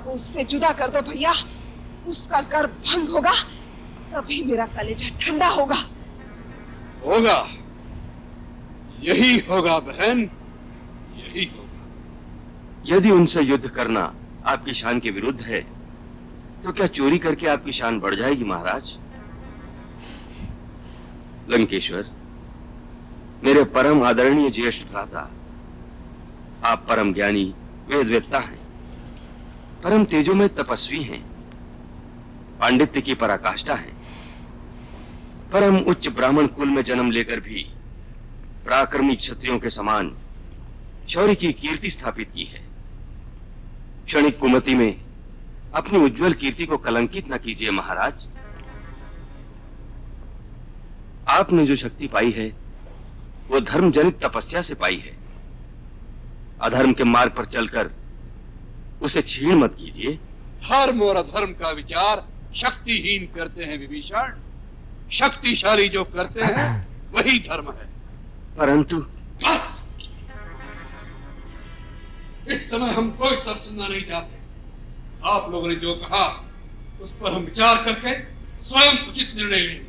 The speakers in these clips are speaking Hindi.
उससे जुदा कर दो भैया, उसका गर्भ भंग होगा तभी मेरा कलेजा ठंडा होगा। होगा, यही होगा बहन, यही होगा। यदि उनसे युद्ध करना आपकी शान के विरुद्ध है तो क्या चोरी करके आपकी शान बढ़ जाएगी महाराज? लंकेश्वर, मेरे परम आदरणीय ज्येष्ठ भ्राता, आप परम ज्ञानी वेदवेत्ता हैं, परम तेजोमय तपस्वी हैं, पांडित्य की पराकाष्ठा हैं, परम उच्च ब्राह्मण कुल में जन्म लेकर भी पराक्रमी क्षत्रियों के समान शौर्य की कीर्ति स्थापित की है। क्षणिक कुमति में अपनी उज्जवल कीर्ति को कलंकित न कीजिए महाराज। आपने जो शक्ति पाई है वो धर्म जनित तपस्या से पाई है। अधर्म के मार्ग पर चलकर उसे क्षीण मत कीजिए। धर्म और अधर्म का विचार शक्तिहीन करते हैं विभीषण। शक्तिशाली जो करते हैं वही धर्म है। परंतु बस, इस समय हम कोई तर्क सुनना नहीं चाहते। आप लोगों ने जो कहा उस पर हम विचार करके स्वयं उचित निर्णय लेंगे।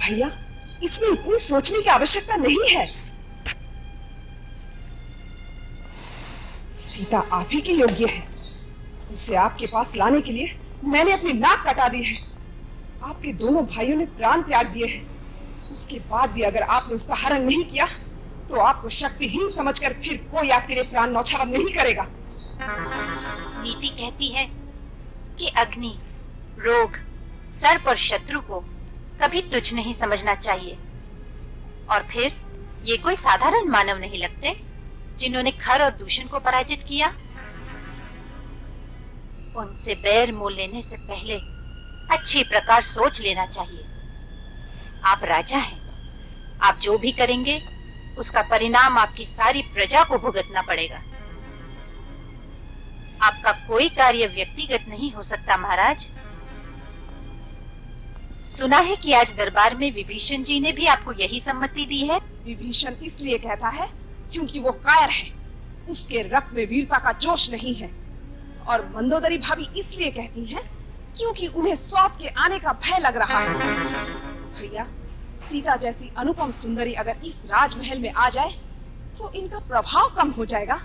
भैया, इसमें इतनी सोचने की आवश्यकता नहीं है। सीता आप ही के योग्य है। उसे आपके पास लाने के लिए मैंने अपनी नाक कटा दी है। आपके दोनों भाइयों ने प्राण त्याग दिए हैं। उसके बाद भी अगर आपने उसका हरण नहीं किया तो आपको शक्तिहीन समझकर फिर कोई आपके लिए प्राण न्यौछावर नहीं करेगा। नीति कहती है कि अग्नि, रोग, सर्प और शत्रु को कभी तुच्छ नहीं समझना चाहिए। और फिर ये कोई साधारण मानव नहीं लगते जिन्होंने खर और दूषण को पराजित किया। उनसे बैर मोल लेने से पहले अच्छी प्रकार सोच लेना चाहिए। आप राजा हैं, आप जो भी करेंगे उसका परिणाम आपकी सारी प्रजा को भुगतना पड़ेगा। आपका कोई कार्य व्यक्तिगत नहीं हो सकता महाराज। सुना है कि आज दरबार में विभीषण जी ने भी आपको यही सम्मति दी है। विभीषण इसलिए कहता है क्योंकि वो कायर है, उसके रक्त में वीरता का जोश नहीं है। और मंदोदरी भाभी इसलिए कहती हैं क्योंकि उन्हें सौत के आने का भय लग रहा है। भैया, सीता जैसी अनुपम सुंदरी अगर इस राजमहल में आ जाए तो इनका प्रभाव कम हो जाएगा।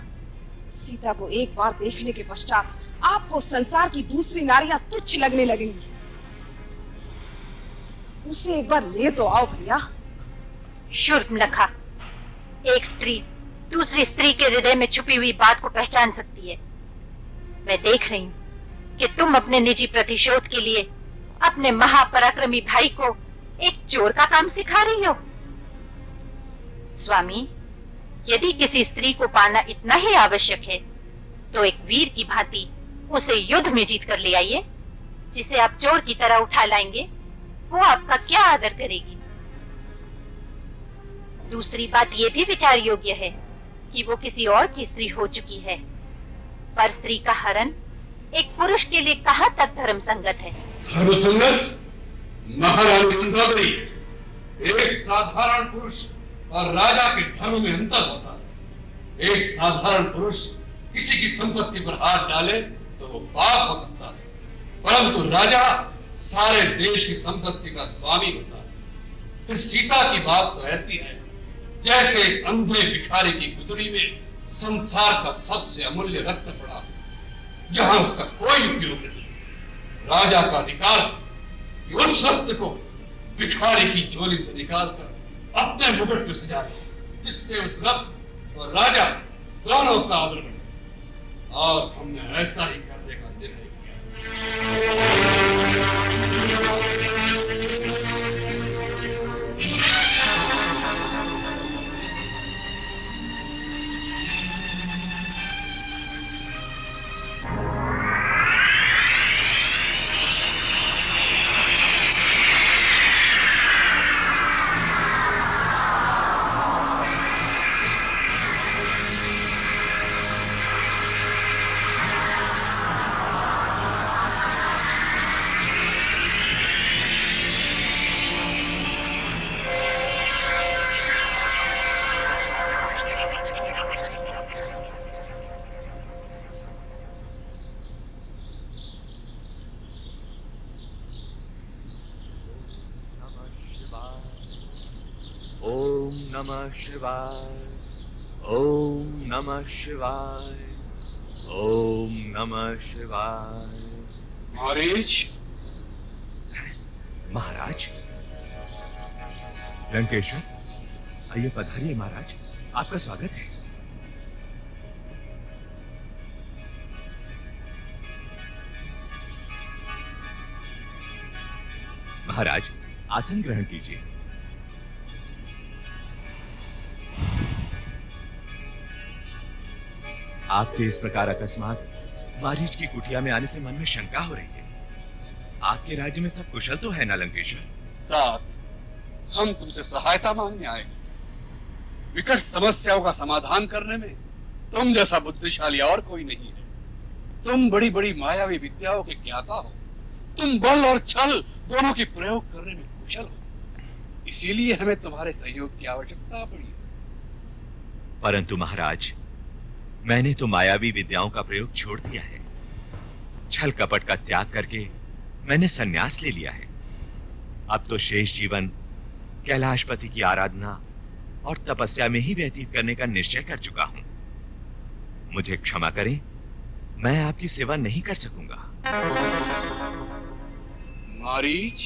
सीता को एक बार देखने के पश्चात आपको संसार की दूसरी नारियां तुच्छ लगने लगेंगी। उसे एक बार ले तो आओ भैया। शूर्पणखा, एक स्त्री दूसरी स्त्री के हृदय में छुपी हुई बात को पहचान सकती है। मैं देख रही हूँ कि तुम अपने निजी प्रतिशोध के लिए अपने महापराक्रमी भाई को एक चोर का काम सिखा रही हो। स्वामी, यदि किसी स्त्री को पाना इतना ही आवश्यक है तो एक वीर की भांति उसे युद्ध में जीत कर ले आइए। जिसे आप चोर की तरह उठा लाएंगे वो आपका क्या आदर करेगी। दूसरी बात यह भी विचार योग्य है कि वो किसी और की स्त्री हो चुकी है, पर स्त्री का हरण एक पुरुष के लिए कहां तक धर्म संगत है। धर्म संगत? महारानी मंदोदरी, एक साधारण पुरुष और राजा के धर्म में अंतर होता है। एक साधारण पुरुष किसी की संपत्ति पर हाथ डाले तो वो पाप हो सकता है, परंतु राजा सारे देश की संपत्ति का स्वामी होता है। फिर सीता की बात तो ऐसी है जैसे एक अंधे भिखारी की गुदड़ी में संसार का सबसे अमूल्य रत्न पड़ा, जहां उसका कोई उपयोग नहीं। राजा का अधिकार कि उस रत्न को भिखारी की झोली से निकालकर अपने मुकुट में सजा दे, जिससे उस रत्न और राजा दोनों का आदर बढ़े। और हमने ऐसा ही करने का निर्णय किया। ओम नमः शिवाय, ओम नमः शिवाय, ओम नमः शिवाय। महाराज, महाराज लंकेश्वर, आइए पधारिए महाराज, आपका स्वागत है। महाराज आसन ग्रहण कीजिए। आपके इस प्रकार अकस्मात मारीच की कुटिया में आने से मन में शंका हो रही है। आपके राज्य में सब कुशल तो है ना लंकेश्वर? तात, हम तुमसे सहायता मांगने आए। विकट समस्याओं का समाधान करने में तुम जैसा बुद्धिशाली और कोई नहीं है। तुम बड़ी बड़ी मायावी विद्याओं के ज्ञाता हो। तुम बल और छल दोनों की प्रयोग करने में कुशल हो। इसीलिए हमें तुम्हारे सहयोग की आवश्यकता पड़ी। परंतु महाराज, मैंने तो मायावी विद्याओं का प्रयोग छोड़ दिया है। छल कपट का त्याग करके मैंने संन्यास ले लिया है। अब तो शेष जीवन कैलाशपति की आराधना और तपस्या में ही व्यतीत करने का निश्चय कर चुका हूं। मुझे क्षमा करें, मैं आपकी सेवा नहीं कर सकूंगा। मारीच,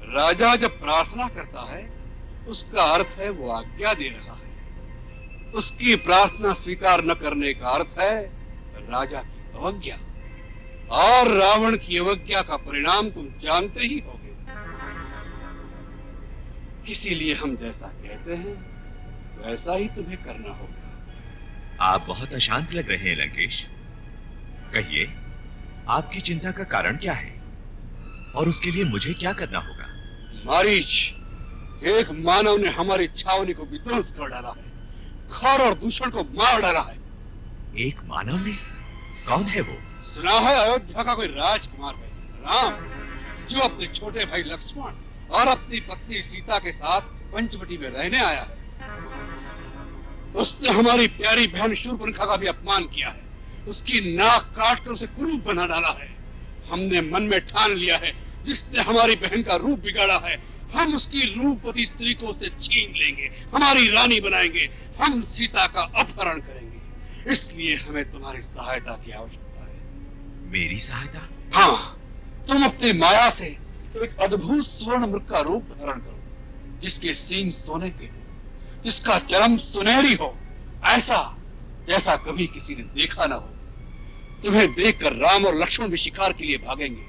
राजा जब प्रार्थना करता है उसका अर्थ है वो आज्ञा दे रहा है। उसकी प्रार्थना स्वीकार न करने का अर्थ है राजा की अवज्ञा, और रावण की अवज्ञा का परिणाम तुम जानते ही होगे। इसीलिए हम जैसा कहते हैं वैसा ही तुम्हें करना होगा। आप बहुत अशांत लग रहे हैं लंकेश। कहिए, आपकी चिंता का कारण क्या है और उसके लिए मुझे क्या करना होगा? मारीच, एक मानव ने हमारी छावनी को विध्वंस कर डाला है, खर और दूषण को मार डाला है। एक मानव ने? कौन है वो? सुना है अयोध्या का कोई राजकुमार है, राम, जो अपने छोटे भाई लक्ष्मण और अपनी पत्नी सीता के साथ पंचवटी में रहने आया है। उसने हमारी प्यारी बहन शूर्पणखा का भी अपमान किया है। उसकी नाक काट कर उसे कुरूप बना डाला है। हमने मन में ठान लिया है, जिसने हमारी बहन का रूप बिगाड़ा है, हम उसकी रूपवती स्त्री को उससे छीन लेंगे, हमारी रानी बनाएंगे, हम सीता का अपहरण करेंगे। इसलिए हमें तुम्हारी सहायता की आवश्यकता है। मेरी सहायता? हाँ, तुम अपनी माया से एक अद्भुत स्वर्ण मृग का रूप धारण करो, जिसके सींग सोने के हो, जिसका चरम सुनहरी हो, ऐसा जैसा कभी किसी ने देखा ना हो। तुम्हें देखकर राम और लक्ष्मण भी शिकार के लिए भागेंगे।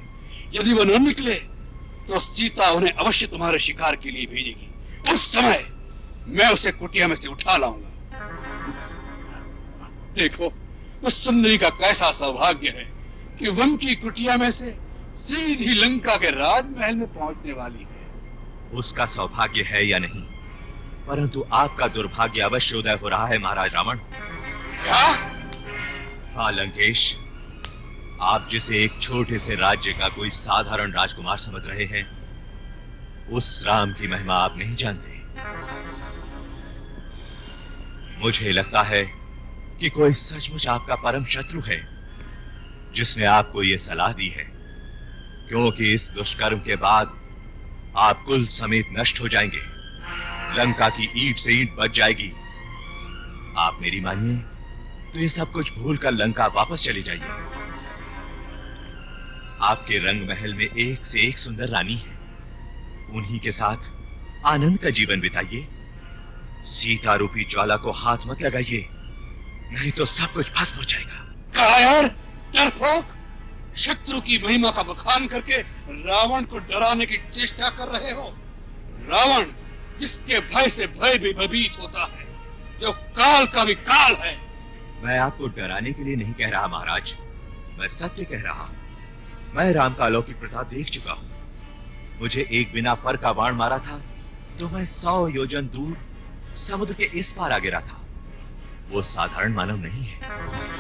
यदि वो न निकले तो सीता उन्हें अवश्य तुम्हारे शिकार के लिए भेजेगी। उस समय मैं उसे कुटिया में से उठा लाऊंगा। देखो, उस सुंदरी का कैसा सौभाग्य है कि वन की कुटिया में से सीधी लंका के राजमहल में पहुंचने वाली है। उसका सौभाग्य है या नहीं, परंतु आपका दुर्भाग्य अवश्य उदय हो रहा है महाराज रावण। क्या? हाँ लंकेश, आप जिसे एक छोटे से राज्य का कोई साधारण राजकुमार समझ रहे हैं, उस राम की महिमा आप नहीं जानते। मुझे लगता है कि कोई सचमुच आपका परम शत्रु है, जिसने आपको यह सलाह दी है, क्योंकि इस दुष्कर्म के बाद आप कुल समेत नष्ट हो जाएंगे। लंका की ईंट से ईंट बच जाएगी। आप मेरी मानिए तो ये सब कुछ भूलकर लंका वापस चले जाइए। आपके रंग महल में एक से एक सुंदर रानी है, उन्हीं के साथ आनंद का जीवन बिताइए। सीता रूपी ज्वाला को हाथ मत लगाइए, नहीं तो सब कुछ भस्म हो जाएगा। कायर, डरपोक, शत्रु की महिमा का बखान करके रावण को डराने की चेष्टा कर रहे हो। रावण जिसके भय से भय भी भयभीत होता है, जो काल का भी काल है। मैं आपको डराने के लिए नहीं कह रहा महाराज, मैं सत्य कह रहा हूं। मैं राम का अलौकिक प्रताप देख चुका हूं। मुझे एक बिना पर का बाण मारा था तो मैं 100 योजन दूर समुद्र के इस पार आ गिरा था। वो साधारण मानव नहीं है।